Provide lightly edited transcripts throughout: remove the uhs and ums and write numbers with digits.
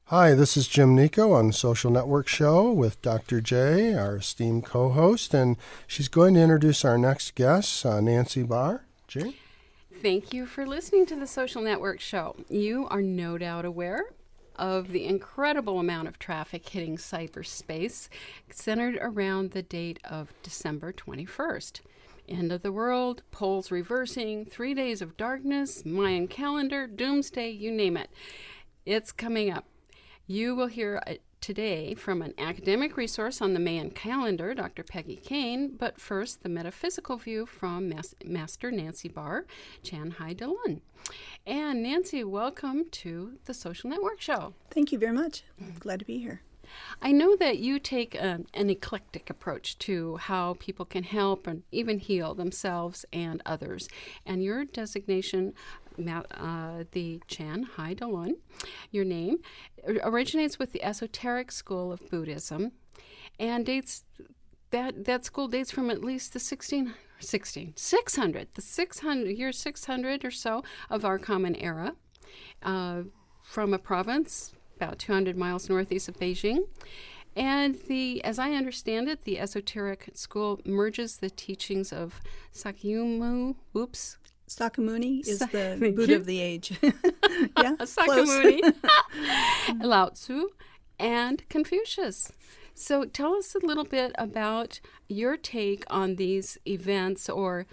Hi, this is Jim Nico on the Social Network Show with Dr. J, our esteemed co-host, and she's going to introduce our next guest, Nancy Barr. Jane? Thank you for listening to the Social Network Show. You are no doubt aware of the incredible amount of traffic hitting cyberspace centered around the date of December 21st. End of the world, poles reversing, 3 days of darkness, Mayan calendar, doomsday, you name it. It's coming up. You will hear today from an academic resource on the Mayan calendar, Dr. Peggy Kane, but first the metaphysical view from Master Nancy Barr, Chan Hai De Lun. And Nancy, welcome to the Social Network Show. Thank you very much. I'm glad to be here. I know that you take an eclectic approach to how people can help and even heal themselves and others. And your designation, the Chan Hai De Lun, your name, originates with the esoteric school of Buddhism, and that school dates from at least the 600 year 600 or so of our common era, from a province about 200 miles northeast of Beijing. And as I understand it, the esoteric school merges the teachings of Sakyamuni is the Buddha of the age. Yeah, Sakyamuni, Lao Tzu, and Confucius. So tell us a little bit about your take on these events, or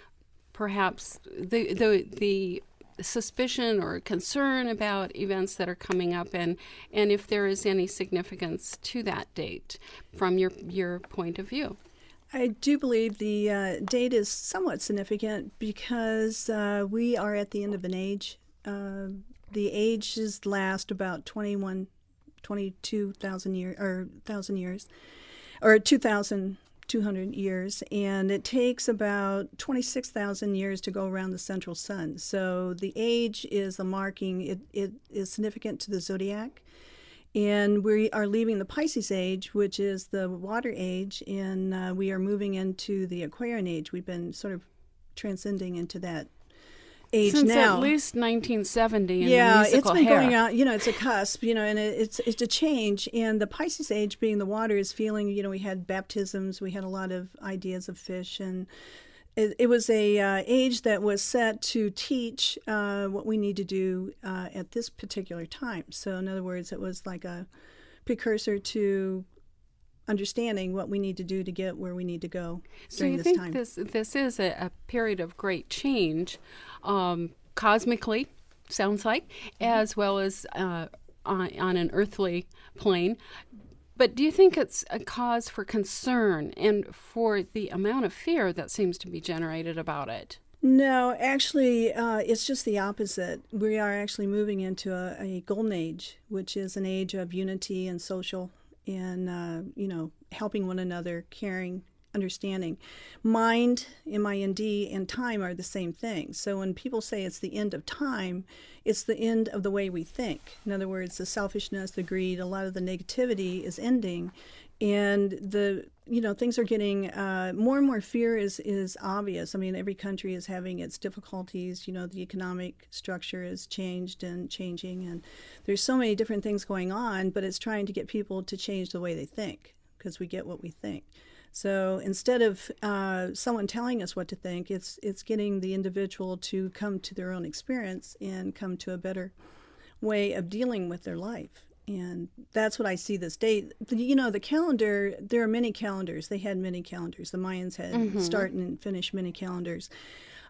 perhaps the suspicion or concern about events that are coming up, and if there is any significance to that date from your point of view. I do believe the date is somewhat significant because we are at the end of an age. The ages last about 22,000 years, or 1,000 years, or 2,200 years, and it takes about 26,000 years to go around the central sun. So the age is a marking. It is significant to the zodiac. And we are leaving the Pisces age, which is the water age, and we are moving into the Aquarian age. We've been sort of transcending into that age since now. At least 1970 in yeah, the musical it's been Hair. going on. It's a cusp, and it's a change. And the Pisces age, being the water, is feeling. We had baptisms. We had a lot of ideas of fish, and it was a age that was set to teach what we need to do at this particular time. So in other words, it was like a precursor to understanding what we need to do to get where we need to go during this time. So you think this is a period of great change, cosmically, sounds like, as well as on an earthly plane. But do you think it's a cause for concern and for the amount of fear that seems to be generated about it? No, actually, it's just the opposite. We are actually moving into a golden age, which is an age of unity and social and, helping one another, caring, understanding. Mind, M-I-N-D, and time are the same thing. So when people say it's the end of time, it's the end of the way we think. In other words, the selfishness, the greed, a lot of the negativity is ending. And things are getting more and more. Fear is obvious. I mean, every country is having its difficulties. The economic structure is changed and changing, and there's so many different things going on. But it's trying to get people to change the way they think, because we get what we think. So instead of someone telling us what to think, it's getting the individual to come to their own experience and come to a better way of dealing with their life. And that's what I see this date. The calendar, there are many calendars. They had many calendars. The Mayans had start and finish many calendars.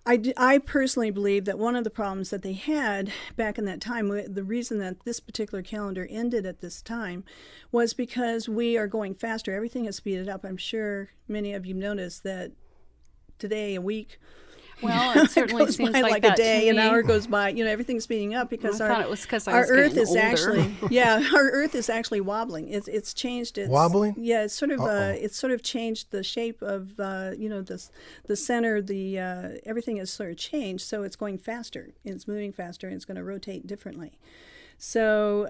I personally believe that one of the problems that they had back in that time, the reason that this particular calendar ended at this time, was because we are going faster. Everything has speeded up. I'm sure many of you noticed that today, a week Well, it certainly goes seems by like like that a day, to an me. hour goes by. Everything's speeding up because I thought it was 'cause I our was Earth getting is older. actually our Earth is actually wobbling. It's changed. It's Wobbling? Yeah, it's sort of Uh-oh. it's sort of changed the shape of the center. The everything is sort of changed, so it's going faster. It's moving faster, and it's going to rotate differently. So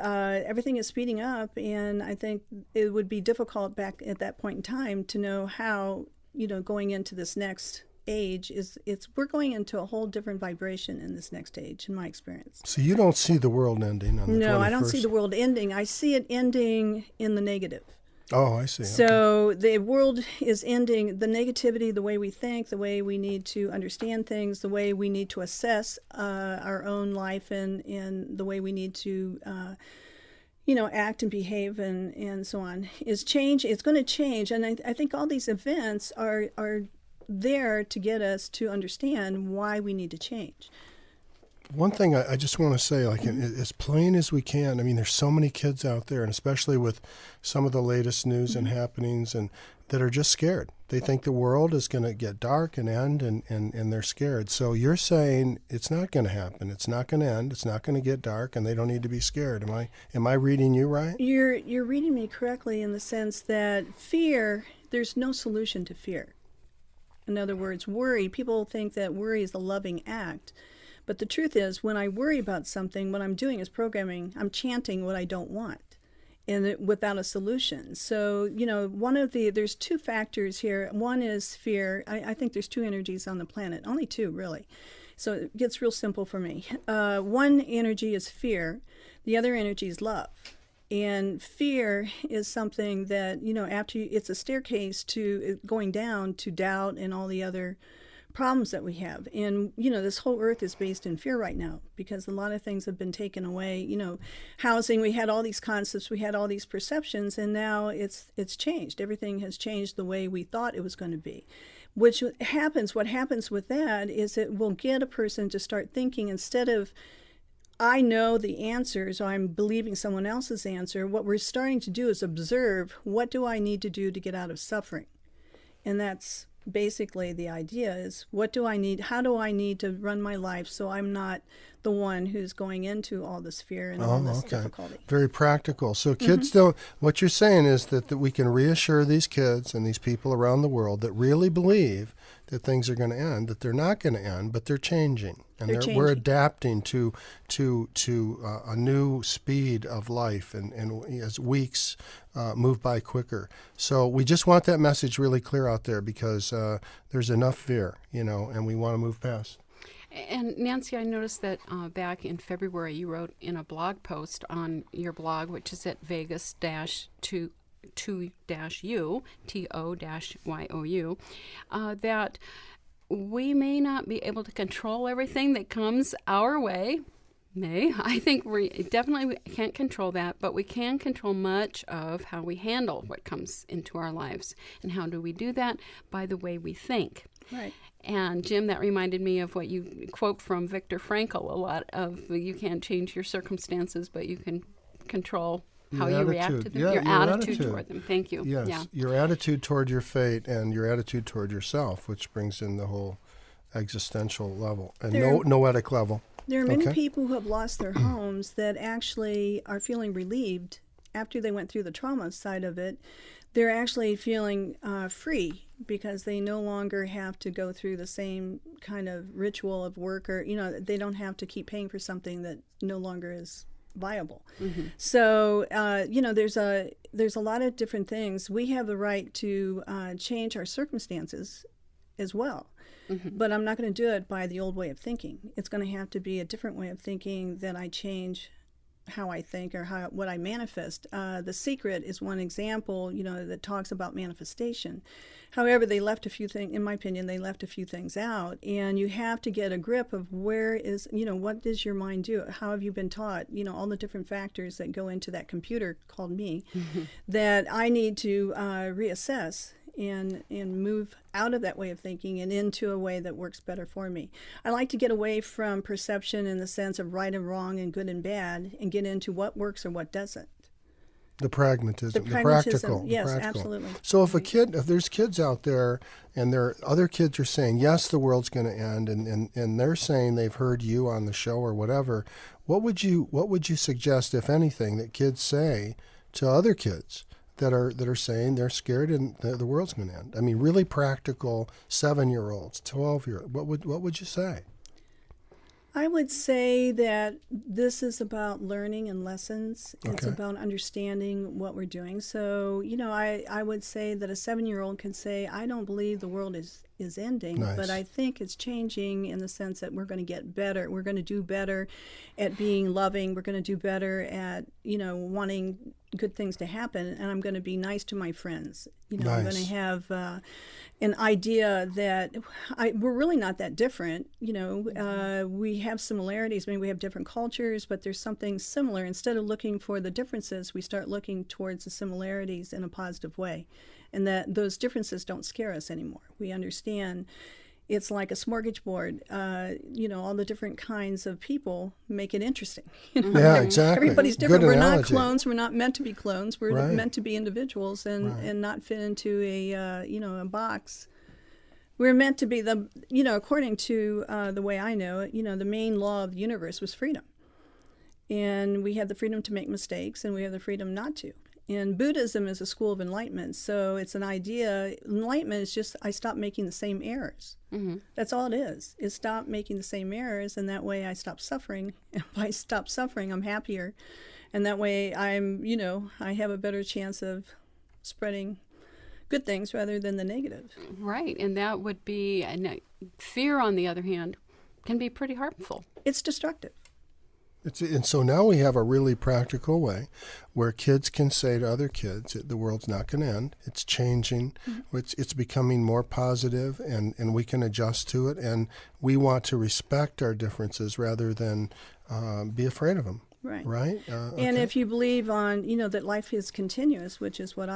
everything is speeding up, and I think it would be difficult back at that point in time to know how, going into this next age we're going into a whole different vibration in this next age, in my experience. So you don't see the world ending on the 21st? No, I don't see the world ending. I see it ending in the negative. Oh, I see. Okay. So the world is ending, the negativity, the way we think, the way we need to understand things, the way we need to assess our own life, and the way we need to, act and behave and so on, is change. It's going to change. And I think all these events are there to get us to understand why we need to change. One thing I just want to say, like, as plain as we can, I mean, there's so many kids out there, and especially with some of the latest news and happenings, and that are just scared. They think the world is going to get dark and end, and they're scared. So you're saying it's not going to happen. It's not going to end. It's not going to get dark, and they don't need to be scared. Am I reading you right? You're reading me correctly in the sense that fear, there's no solution to fear. In other words, worry, people think that worry is a loving act. But the truth is, when I worry about something, what I'm doing is programming, I'm chanting what I don't want, and without a solution. So, there's two factors here. One is fear. I think there's two energies on the planet, only two, really. So it gets real simple for me. One energy is fear. The other energy is love. And fear is something that, it's a staircase to going down to doubt and all the other problems that we have. And this whole earth is based in fear right now, because a lot of things have been taken away. Housing, we had all these concepts, we had all these perceptions, and now it's changed. Everything has changed the way we thought it was going to be. What happens with that is it will get a person to start thinking, instead of I know the answer, so I'm believing someone else's answer, what we're starting to do is observe, what do I need to do to get out of suffering? And that's basically the idea, is what do I need, how do I need to run my life so I'm not the one who's going into all this fear and all this difficulty. Very practical. So kids don't, what you're saying is that we can reassure these kids and these people around the world that really believe that things are going to end, that they're not going to end, but they're changing. And we're adapting to a new speed of life, and as weeks move by quicker. So we just want that message really clear out there, because there's enough fear, and we want to move past. And Nancy, I noticed that back in February you wrote in a blog post on your blog, which is at Vegas-2-U, TO-YOU, that we may not be able to control everything that comes our way. I think we definitely can't control that, but we can control much of how we handle what comes into our lives. And how do we do that? By the way we think. Right. And Jim, that reminded me of what you quote from Viktor Frankl a lot of, you can't change your circumstances, but you can control how you react to them, your attitude toward them. Thank you. Yes, yeah. Your attitude toward your fate and your attitude toward yourself, which brings in the whole existential level and noetic level. There are many people who have lost their homes that actually are feeling relieved after they went through the trauma side of it. They're actually feeling free, because they no longer have to go through the same kind of ritual of work, or they don't have to keep paying for something that no longer is viable. Mm-hmm. So there's a lot of different things. We have the right to change our circumstances as well. Mm-hmm. But I'm not going to do it by the old way of thinking. It's going to have to be a different way of thinking that I change how I think, or what I manifest. The Secret is one example, that talks about manifestation. However, they left a few things, in my opinion, they left a few things out, and you have to get a grip of where is, what does your mind do? How have you been taught? All the different factors that go into that computer called me, that I need to reassess and move out of that way of thinking and into a way that works better for me. I like to get away from perception in the sense of right and wrong and good and bad, and get into what works or what doesn't. The pragmatism, The the pragmatism, practical. yes, the practical. absolutely. So if there's kids out there and there other kids are saying, yes, the world's going to end, and they're saying they've heard you on the show or whatever, what would you suggest, if anything, that kids say to other kids that are saying they're scared and the world's going to end? I mean, really practical 7-year-olds, 12-year-olds. What would you say? I would say that this is about learning and lessons. It's Okay. about understanding what we're doing. So, I would say that a 7-year-old can say, I don't believe the world is ending, Nice. but I think it's changing in the sense that we're going to get better. We're going to do better at being loving. We're going to do better at, wanting good things to happen. And I'm going to be nice to my friends. I'm going Nice. to have an idea that we're really not that different. We have similarities. Maybe we have different cultures, but there's something similar. Instead of looking for the differences, we start looking towards the similarities in a positive way. And that those differences don't scare us anymore. We understand it's like a smorgasbord. All the different kinds of people make it interesting. Yeah, exactly. Everybody's different. Good We're not analogy. clones. We're not meant to be clones. We're Right. meant to be individuals and, Right. and not fit into a box. We're meant to be according to the way I know it, the main law of the universe was freedom. And we have the freedom to make mistakes and we have the freedom not to. And Buddhism is a school of enlightenment. So it's an idea. Enlightenment is just, I stop making the same errors. Mm-hmm. That's all it is stop making the same errors. And that way I stop suffering. And if I stop suffering, I'm happier. And that way I have a better chance of spreading good things rather than the negative. Right, and that would be, fear, on the other hand, can be pretty harmful. It's destructive. And so now we have a really practical way where kids can say to other kids, the world's not going to end. It's changing. Mm-hmm. It's becoming more positive, and we can adjust to it. And we want to respect our differences rather than be afraid of them. Right. Right? And if you believe on, that life is continuous, which is what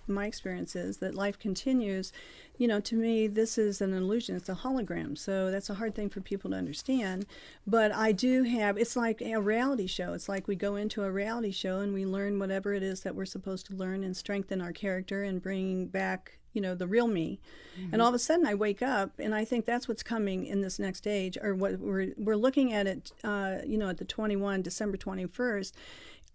my experience is, that life continues, to me, this is an illusion. It's a hologram. So that's a hard thing for people to understand. But I do have, it's like a reality show. It's like we go into a reality show and we learn whatever it is that we're supposed to learn and strengthen our character and bring back, the real me. Mm-hmm. And all of a sudden I wake up and I think that's what's coming in this next age, or what we're looking at it, at the December 21st.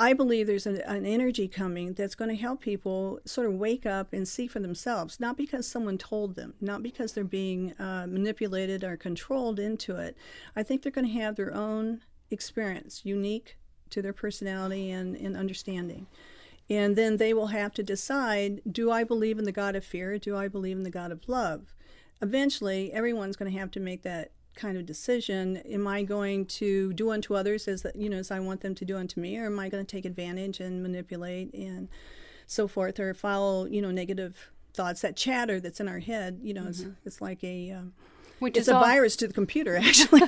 I believe there's an energy coming that's going to help people sort of wake up and see for themselves, not because someone told them, not because they're being manipulated or controlled into it. I think they're going to have their own experience, unique to their personality and understanding. And then they will have to decide, do I believe in the God of fear? Do I believe in the God of love? Eventually, everyone's going to have to make that kind of decision. Am I going to do unto others as I want them to do unto me, or am I going to take advantage and manipulate and so forth, or follow negative thoughts, that chatter that's in our head? Mm-hmm. It's like It's a virus to the computer, actually.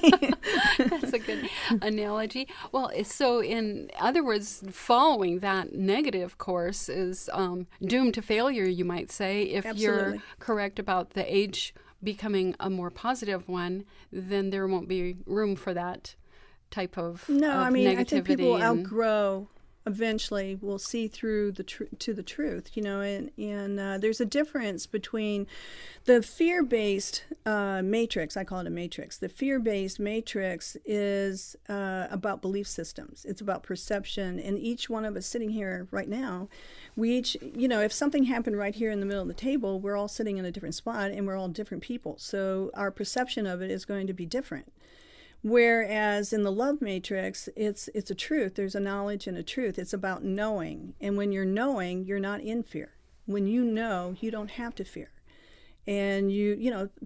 That's a good analogy. Well, so in other words, following that negative course is doomed to failure, you might say. If Absolutely. You're correct about the age becoming a more positive one, then there won't be room for that type of negativity. I think people will outgrow. Eventually, will see through to the truth, and there's a difference between the fear-based matrix. I call it a matrix. The fear-based matrix is about belief systems. It's about perception, and each one of us sitting here right now, we each, if something happened right here in the middle of the table, we're all sitting in a different spot, and we're all different people. So our perception of it is going to be different. Whereas in the love matrix, it's a truth. There's a knowledge and a truth. It's about knowing. And when you're knowing, you're not in fear. When you know, you don't have to fear. And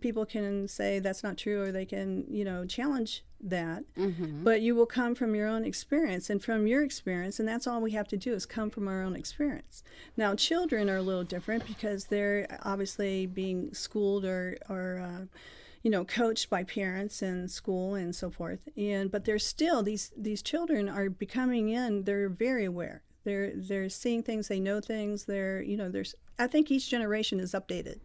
people can say that's not true, or they can, challenge that. Mm-hmm. But you will come from your own experience and from your experience. And that's all we have to do is come from our own experience. Now, children are a little different because they're obviously being schooled or coached by parents and school and so forth. But they're still, these children are becoming they're very aware. They're seeing things, they know things. I think each generation is updated.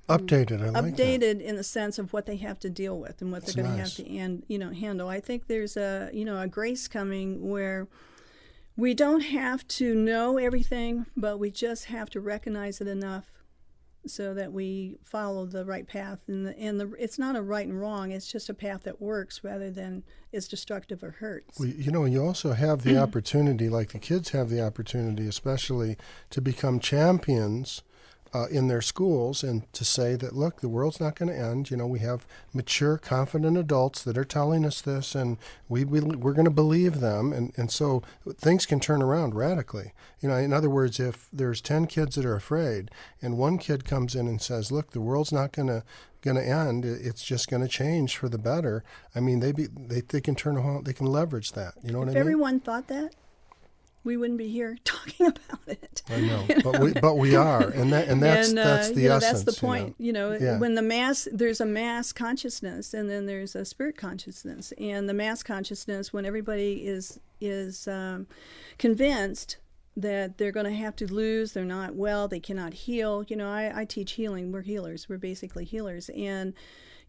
Updated, I like that. Updated in the sense of what they have to deal with and what they're going to have to handle. I think there's a grace coming where We don't have to know everything, but we just have to recognize it enough so that we follow the right path. It's not a right and wrong. It's just a path that works rather than is destructive or hurts. Well, you also have the opportunity, like the kids have the opportunity, especially to become champions in their schools and to say that, look, the world's not going to end. We have mature, confident adults that are telling us this, and we're going to believe them. And so things can turn around radically. In other words, if there's 10 kids that are afraid and one kid comes in and says, look, the world's not going to end, it's just going to change for the better. I mean, they can turn around, they can leverage that. You know what I mean? If everyone thought that, we wouldn't be here talking about it. I know, but we are, and that's the essence. That's the point. Yeah. When there's a mass consciousness, and then there's a spirit consciousness, and the mass consciousness, when everybody is convinced that they're going to have to lose, they're not well, they cannot heal. I teach healing. We're healers. We're basically healers, and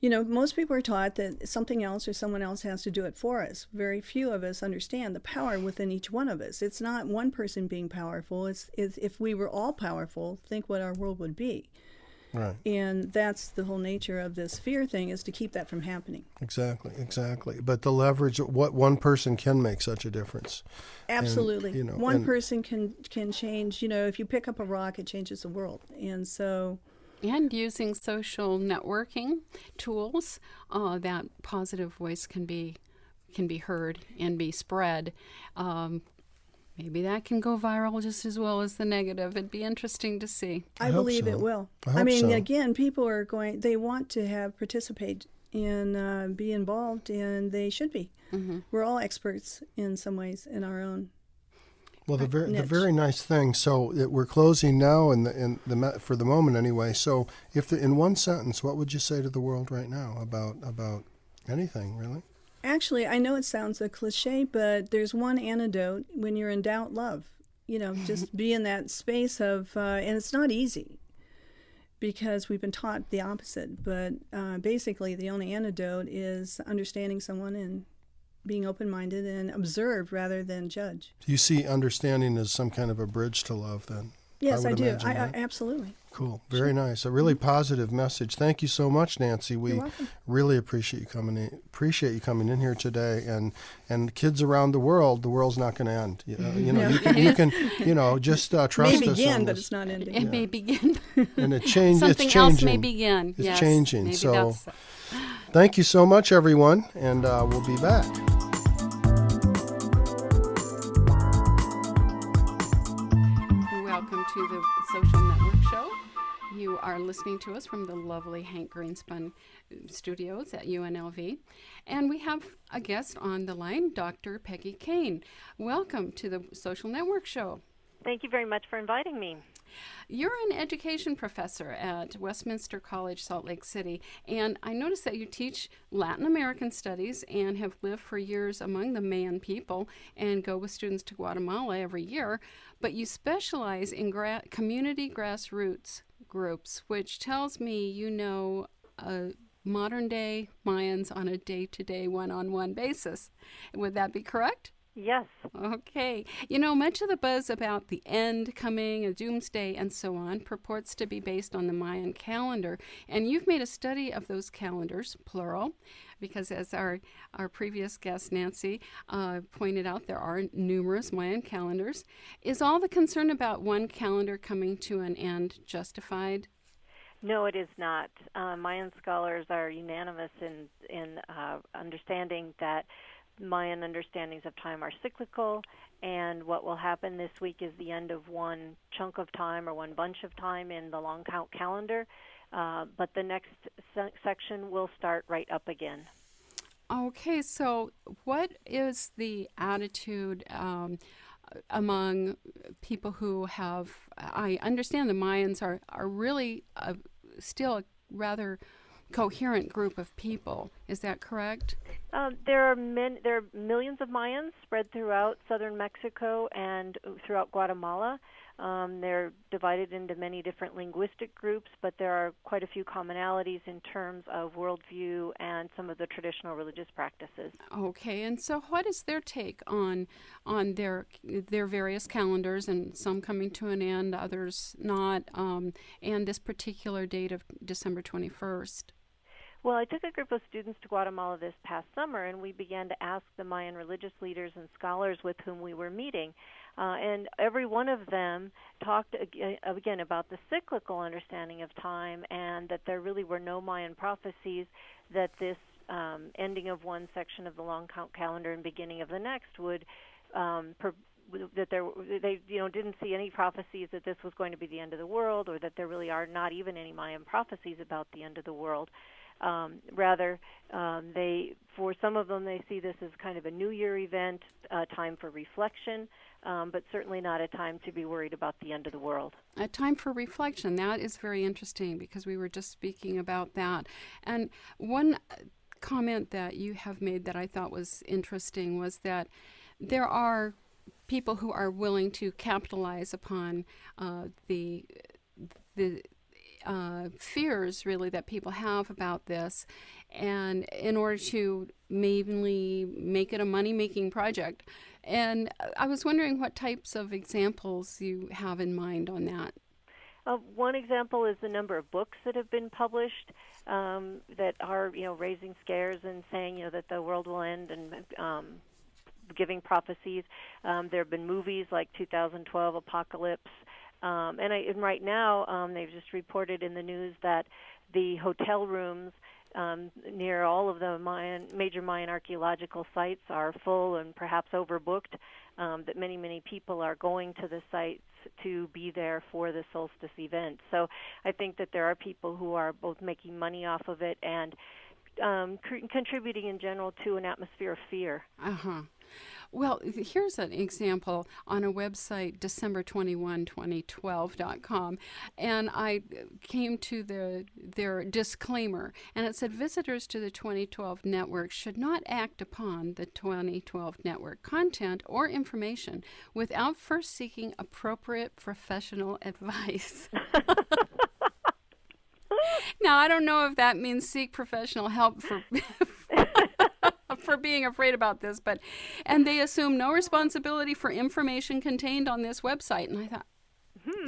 most people are taught that something else or someone else has to do it for us. Very few of us understand the power within each one of us. It's not one person being powerful. It's if we were all powerful, think what our world would be. Right. And that's the whole nature of this fear thing, is to keep that from happening. Exactly. But the leverage, what one person can make such a difference. Absolutely. And, one person can change. If you pick up a rock, it changes the world. And so... And using social networking tools, that positive voice can be heard and be spread. Maybe that can go viral just as well as the negative. It'd be interesting to see. I believe it will. I mean, again, people are they want to participate and be involved, and they should be. Mm-hmm. We're all experts in some ways in our own. Well, the very nice thing. So we're closing now, for the moment anyway. So, in one sentence, what would you say to the world right now about anything, really? Actually, I know it sounds a cliche, but there's one antidote. When you're in doubt, love. Just be in that space of, and it's not easy, because we've been taught the opposite. But basically, the only antidote is understanding someone and being open-minded and observe rather than judge. Do you see understanding as some kind of a bridge to love, then? Yes, I do. Imagine, I absolutely. Cool. Very nice. A really positive message. Thank you so much, Nancy. We really appreciate you coming in here today. And kids around the world's not going to end. You can just trust us. It may begin, but it's not ending. It may begin. And it changes. Something else may begin. It's yes, changing. Maybe So thank you so much, everyone, and we'll be back. Welcome to the Social Network Show. You are listening to us from the lovely Hank Greenspun Studios at UNLV. And we have a guest on the line, Dr. Peggy Kane. Welcome to the Social Network Show. Thank you very much for inviting me. You're an education professor at Westminster College, Salt Lake City, and I noticed that you teach Latin American studies and have lived for years among the Mayan people and go with students to Guatemala every year, but you specialize in community grassroots groups, which tells me you know modern-day Mayans on a day-to-day, one-on-one basis. Would that be correct? Yes. Okay. Much of the buzz about the end coming, a doomsday, and so on purports to be based on the Mayan calendar. And you've made a study of those calendars, plural, because as our previous guest, Nancy, pointed out, there are numerous Mayan calendars. Is all the concern about one calendar coming to an end justified? No, it is not. Mayan scholars are unanimous in understanding that Mayan understandings of time are cyclical, and what will happen this week is the end of one chunk of time or one bunch of time in the long count calendar, but the next section will start right up again. Okay, so what is the attitude among people who have, I understand the Mayans are really still a rather coherent group of people. Is that correct? There are millions of Mayans spread throughout southern Mexico and throughout Guatemala. They're divided into many different linguistic groups, but there are quite a few commonalities in terms of worldview and some of the traditional religious practices. Okay, and so what is their take on their various calendars, and some coming to an end, others not, and this particular date of December 21st? Well, I took a group of students to Guatemala this past summer, and we began to ask the Mayan religious leaders and scholars with whom we were meeting. And every one of them talked again about the cyclical understanding of time, and that there really were no Mayan prophecies that this ending of one section of the long count calendar and beginning of the next would they didn't see any prophecies that this was going to be the end of the world, or that there really are not even any Mayan prophecies about the end of the world. Rather, for some of them, they see this as kind of a New Year event, a time for reflection, but certainly not a time to be worried about the end of the world. A time for reflection. That is very interesting, because we were just speaking about that. And one comment that you have made that I thought was interesting was that there are people who are willing to capitalize upon the fears, really, that people have about this, and in order to mainly make it a money-making project. And I was wondering what types of examples you have in mind on that. One example is the number of books that have been published that are, raising scares and saying, that the world will end, and giving prophecies. There have been movies like 2012 Apocalypse. And right now, they've just reported in the news that the hotel rooms near all of the major Mayan archaeological sites are full and perhaps overbooked, that many, many people are going to the sites to be there for the solstice event. So I think that there are people who are both making money off of it and contributing in general to an atmosphere of fear. Uh-huh. Well, here's an example on a website, December21, 2012.com, and I came to their disclaimer, and it said, visitors to the 2012 network should not act upon the 2012 network content or information without first seeking appropriate professional advice. Now, I don't know if that means seek professional help for for being afraid about this, and they assume no responsibility for information contained on this website. And I thought,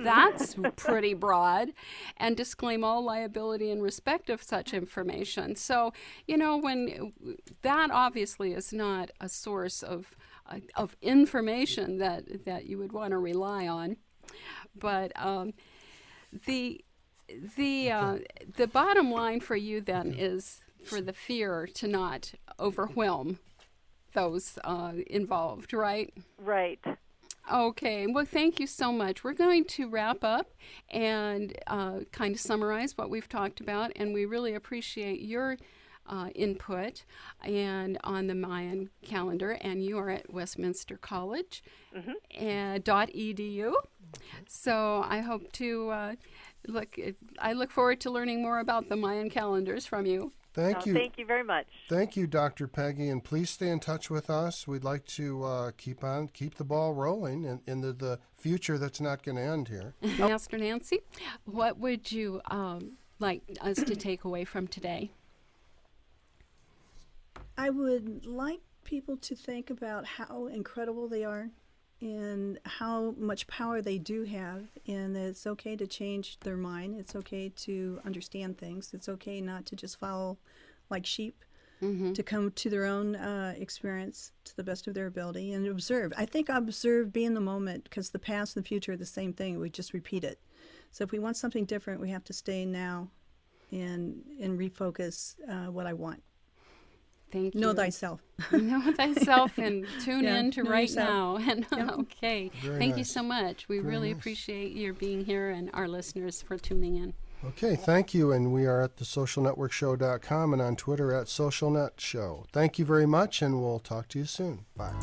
that's pretty broad, and disclaim all liability in respect of such information. So, when that obviously is not a source of information that you would want to rely on, but the bottom line for you then is for the fear to not overwhelm those involved, right? Right. Okay. Well, thank you so much. We're going to wrap up and kind of summarize what we've talked about, and we really appreciate your input and on the Mayan calendar, and you are at Westminster College .edu. So I hope to I look forward to learning more about the Mayan calendars from you. Thank you. Thank you very much. Thank you, Dr. Peggy, and please stay in touch with us. We'd like to keep the ball rolling into the future that's not going to end here. Master Nancy, what would you like us to take away from today? I would like people to think about how incredible they are and how much power they do have, and that it's okay to change their mind. It's okay to understand things. It's okay not to just follow like sheep, to come to their own experience to the best of their ability and observe. I think observe, be in the moment, because the past and the future are the same thing. We just repeat it. So if we want something different, we have to stay now and refocus what I want. Thank you. Know thyself. Know thyself and tune in to right yourself. now. And okay. Very Thank you nice. so much. We really nice. appreciate your being here and our listeners for tuning in. Okay, thank you. And we are at thesocialnetworkshow.com and on Twitter at SocialNetShow. Thank you very much, and we'll talk to you soon. Bye.